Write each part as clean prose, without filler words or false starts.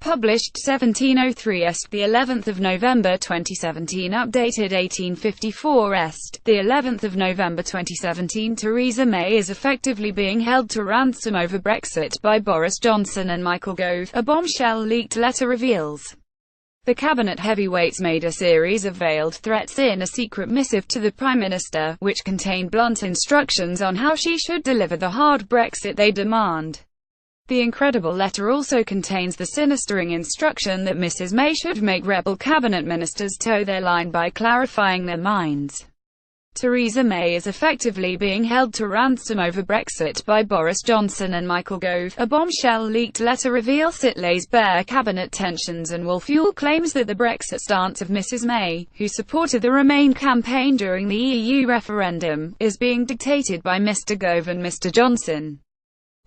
Published 1703 est, the 11th of November 2017. Updated 1854 est, the 11th of November 2017. Theresa May is effectively being held to ransom over Brexit by Boris Johnson and Michael Gove, a bombshell leaked letter reveals. The cabinet heavyweights made a series of veiled threats in a secret missive to the Prime Minister, which contained blunt instructions on how she should deliver the hard Brexit they demand. The incredible letter also contains the sinistering instruction that Mrs. May should make rebel cabinet ministers toe their line by clarifying their minds. Theresa May is effectively being held to ransom over Brexit by Boris Johnson and Michael Gove. A bombshell leaked letter reveals it lays bare cabinet tensions and will fuel claims that the Brexit stance of Mrs. May, who supported the Remain campaign during the EU referendum, is being dictated by Mr. Gove and Mr. Johnson.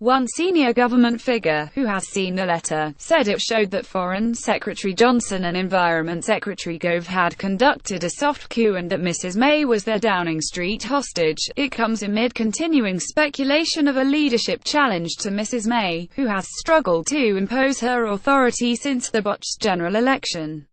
One senior government figure, who has seen the letter, said it showed that Foreign Secretary Johnson and Environment Secretary Gove had conducted a soft coup and that Mrs. May was their Downing Street hostage. It comes amid continuing speculation of a leadership challenge to Mrs. May, who has struggled to impose her authority since the botched general election.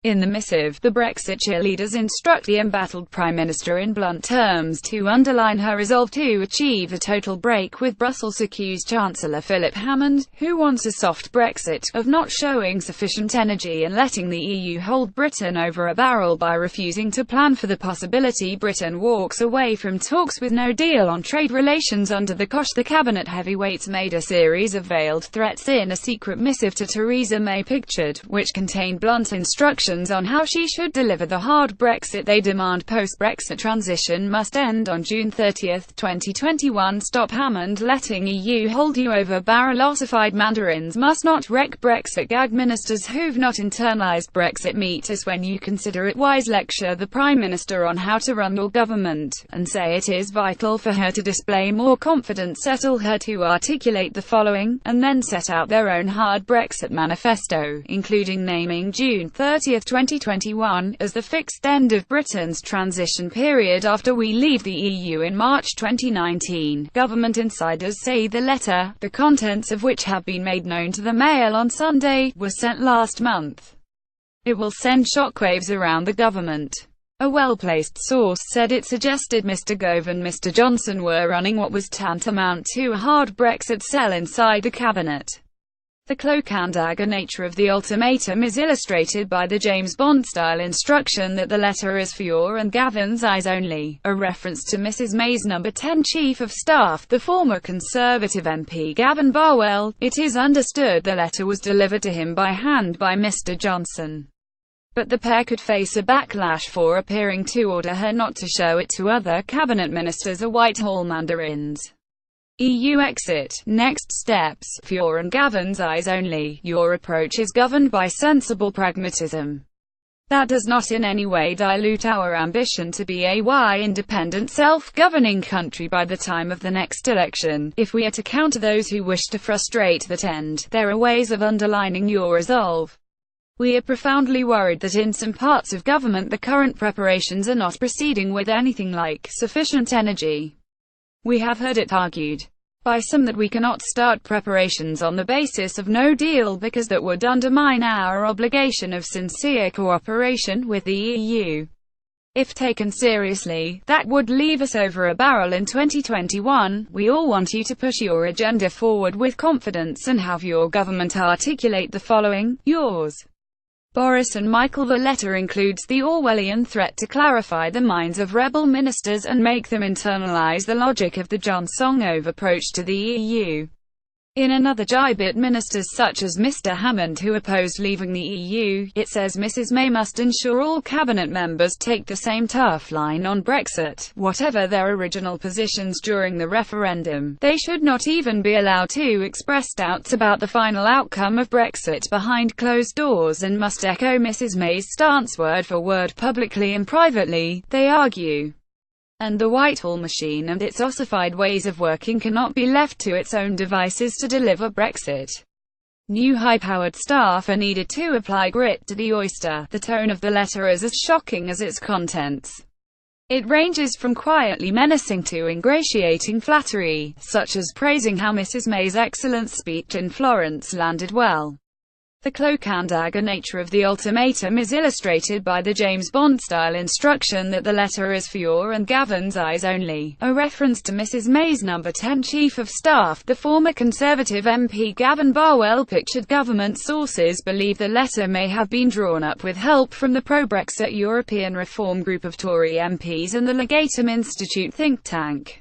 In the missive, the Brexit cheerleaders instruct the embattled Prime Minister in blunt terms to underline her resolve to achieve a total break with Brussels, accused Chancellor Philip Hammond, who wants a soft Brexit, of not showing sufficient energy and letting the EU hold Britain over a barrel by refusing to plan for the possibility Britain walks away from talks with no deal on trade relations under the cosh. The cabinet heavyweights made a series of veiled threats in a secret missive to Theresa May pictured, which contained blunt instructions on how she should deliver the hard Brexit they demand. Post-Brexit transition must end on June 30, 2021. Stop Hammond letting EU hold you over barrel. Ossified mandarins must not wreck Brexit. Gag ministers who've not internalised Brexit, meet us when you consider it wise. Lecture the Prime Minister on how to run your government, and say it is vital for her to display more confidence. Settle her to articulate the following, and then set out their own hard Brexit manifesto, including naming June 30, 2021, as the fixed end of Britain's transition period after we leave the EU in March 2019. Government insiders say the letter, the contents of which have been made known to the Mail on Sunday, was sent last month. It will send shockwaves around the government. A well-placed source said it suggested Mr. Gove and Mr. Johnson were running what was tantamount to a hard Brexit cell inside the cabinet. The cloak-and-dagger nature of the ultimatum is illustrated by the James Bond-style instruction that the letter is for your and Gavin's eyes only, a reference to Mrs. May's No. 10 Chief of Staff, the former Conservative MP Gavin Barwell. It is understood the letter was delivered to him by hand by Mr. Johnson. But the pair could face a backlash for appearing to order her not to show it to other cabinet ministers or Whitehall mandarins. EU exit. Next steps. For your and Gavin's eyes only, your approach is governed by sensible pragmatism. That does not in any way dilute our ambition to be a independent, self-governing country by the time of the next election. If we are to counter those who wish to frustrate that end, there are ways of underlining your resolve. We are profoundly worried that in some parts of government the current preparations are not proceeding with anything like sufficient energy. We have heard it argued by some that we cannot start preparations on the basis of no deal because that would undermine our obligation of sincere cooperation with the EU. If taken seriously, that would leave us over a barrel in 2021. We all want you to push your agenda forward with confidence and have your government articulate the following, yours, Boris and Michael. The letter includes the Orwellian threat to clarify the minds of rebel ministers and make them internalise the logic of the Johnson-Gove approach to the EU. In another jibe at ministers such as Mr. Hammond who opposed leaving the EU, it says Mrs. May must ensure all cabinet members take the same tough line on Brexit, whatever their original positions during the referendum. They should not even be allowed to express doubts about the final outcome of Brexit behind closed doors and must echo Mrs. May's stance word for word publicly and privately, they argue. And the Whitehall machine and its ossified ways of working cannot be left to its own devices to deliver Brexit. New high-powered staff are needed to apply grit to the oyster. The tone of the letter is as shocking as its contents. It ranges from quietly menacing to ingratiating flattery, such as praising how Mrs. May's excellent speech in Florence landed well. The cloak-and-dagger nature of the ultimatum is illustrated by the James Bond-style instruction that the letter is for your and Gavin's eyes only, a reference to Mrs May's No. 10 Chief of Staff. The former Conservative MP Gavin Barwell pictured government sources believe the letter may have been drawn up with help from the pro-Brexit European Reform group of Tory MPs and the Legatum Institute think tank.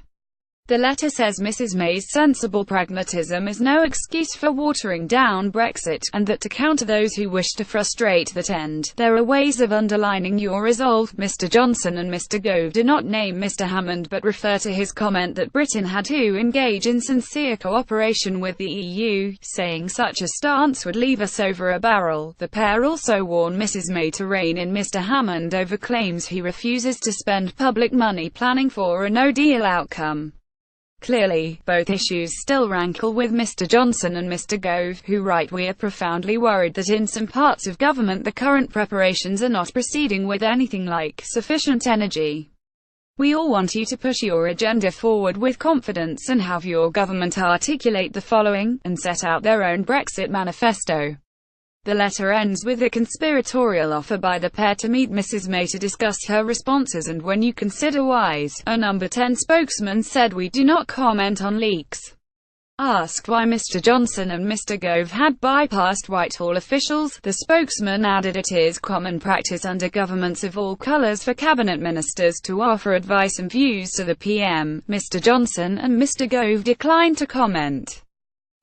The letter says Mrs May's sensible pragmatism is no excuse for watering down Brexit, and that to counter those who wish to frustrate that end, there are ways of underlining your resolve. Mr Johnson and Mr Gove do not name Mr Hammond but refer to his comment that Britain had to engage in sincere cooperation with the EU, saying such a stance would leave us over a barrel. The pair also warn Mrs May to rein in Mr Hammond over claims he refuses to spend public money planning for a no-deal outcome. Clearly, both issues still rankle with Mr Johnson and Mr Gove, who write, "We are profoundly worried that in some parts of government the current preparations are not proceeding with anything like sufficient energy. We all want you to push your agenda forward with confidence and have your government articulate the following, and set out their own Brexit manifesto." The letter ends with a conspiratorial offer by the pair to meet Mrs May to discuss her responses and when you consider wise. A No. 10 spokesman said, "We do not comment on leaks." Asked why Mr Johnson and Mr Gove had bypassed Whitehall officials, the spokesman added, "It is common practice under governments of all colours for cabinet ministers to offer advice and views to the PM. Mr Johnson and Mr Gove declined to comment.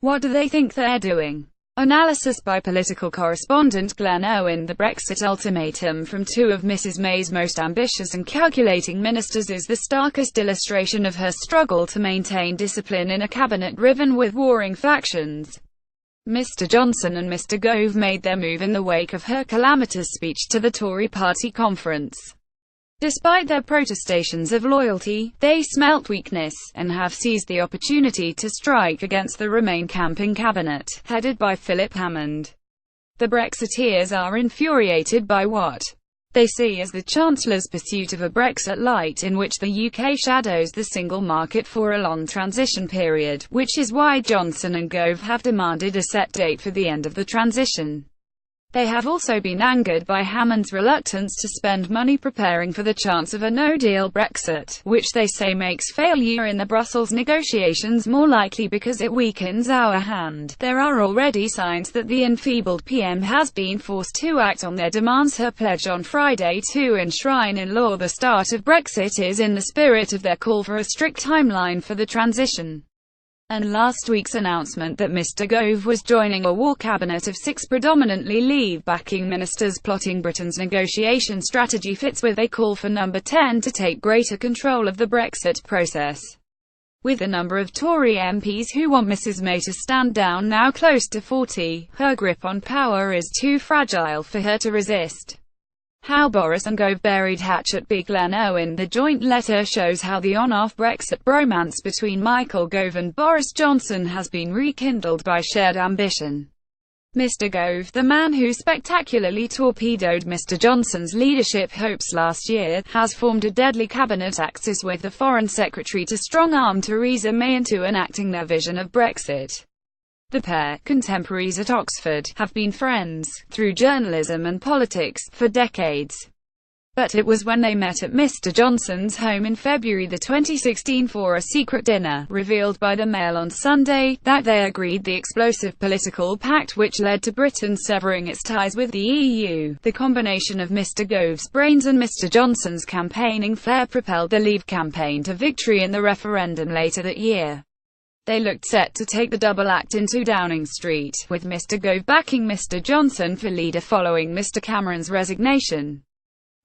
What do they think they're doing? Analysis by political correspondent Glenn Owen. The Brexit ultimatum from two of Mrs May's most ambitious and calculating ministers is the starkest illustration of her struggle to maintain discipline in a cabinet riven with warring factions. Mr Johnson and Mr Gove made their move in the wake of her calamitous speech to the Tory party conference. Despite their protestations of loyalty, they smelt weakness, and have seized the opportunity to strike against the Remain camping cabinet, headed by Philip Hammond. The Brexiteers are infuriated by what they see as the Chancellor's pursuit of a Brexit light in which the UK shadows the single market for a long transition period, which is why Johnson and Gove have demanded a set date for the end of the transition. They have also been angered by Hammond's reluctance to spend money preparing for the chance of a no-deal Brexit, which they say makes failure in the Brussels negotiations more likely because it weakens our hand. There are already signs that the enfeebled PM has been forced to act on their demands. Her pledge on Friday to enshrine in law the start of Brexit is in the spirit of their call for a strict timeline for the transition. And last week's announcement that Mr Gove was joining a war cabinet of 6 predominantly Leave-backing ministers plotting Britain's negotiation strategy fits with a call for No. 10 to take greater control of the Brexit process. With the number of Tory MPs who want Mrs May to stand down now close to 40, her grip on power is too fragile for her to resist. How Boris and Gove buried hatchet. Big Glenn Owen. The joint letter shows how the on-off Brexit bromance between Michael Gove and Boris Johnson has been rekindled by shared ambition. Mr Gove, the man who spectacularly torpedoed Mr Johnson's leadership hopes last year, has formed a deadly cabinet axis with the Foreign Secretary to strong-arm Theresa May into enacting their vision of Brexit. The pair, contemporaries at Oxford, have been friends, through journalism and politics, for decades. But it was when they met at Mr Johnson's home in February 2016 for a secret dinner, revealed by the Mail on Sunday, that they agreed the explosive political pact which led to Britain severing its ties with the EU. The combination of Mr Gove's brains and Mr Johnson's campaigning flair propelled the Leave campaign to victory in the referendum later that year. They looked set to take the double act into Downing Street, with Mr Gove backing Mr Johnson for leader following Mr Cameron's resignation.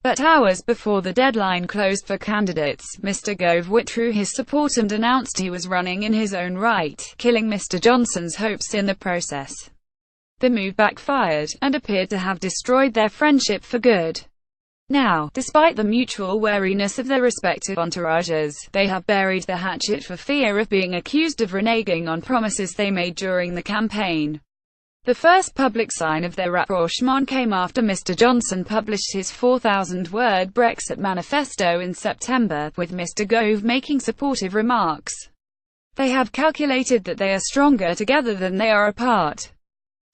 But hours before the deadline closed for candidates, Mr Gove withdrew his support and announced he was running in his own right, killing Mr Johnson's hopes in the process. The move backfired, and appeared to have destroyed their friendship for good. Now, despite the mutual wariness of their respective entourages, they have buried the hatchet for fear of being accused of reneging on promises they made during the campaign. The first public sign of their rapprochement came after Mr Johnson published his 4,000-word Brexit manifesto in September, with Mr Gove making supportive remarks. They have calculated that they are stronger together than they are apart.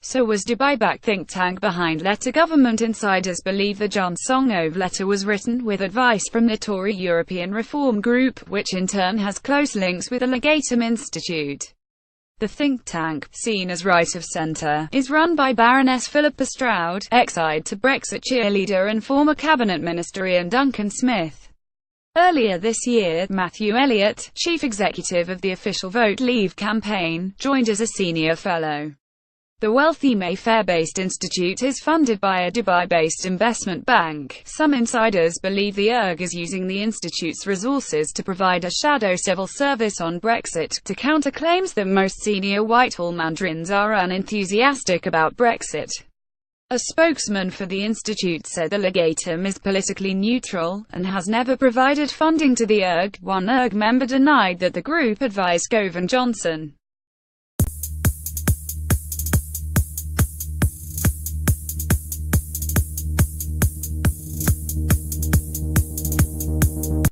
So was Dubai-backed think tank behind letter. Government insiders believe the Johnson-Gove letter was written with advice from the Tory European Reform Group, which in turn has close links with the Legatum Institute. The think tank, seen as right of centre, is run by Baroness Philippa Stroud, ex-Side to Brexit cheerleader and former cabinet minister Ian Duncan Smith. Earlier this year, Matthew Elliott, chief executive of the official Vote Leave campaign, joined as a senior fellow. The wealthy Mayfair-based institute is funded by a Dubai-based investment bank. Some insiders believe the ERG is using the institute's resources to provide a shadow civil service on Brexit, to counter claims that most senior Whitehall mandarins are unenthusiastic about Brexit. A spokesman for the institute said the Legatum is politically neutral, and has never provided funding to the ERG. One ERG member denied that the group advised Gove and Johnson.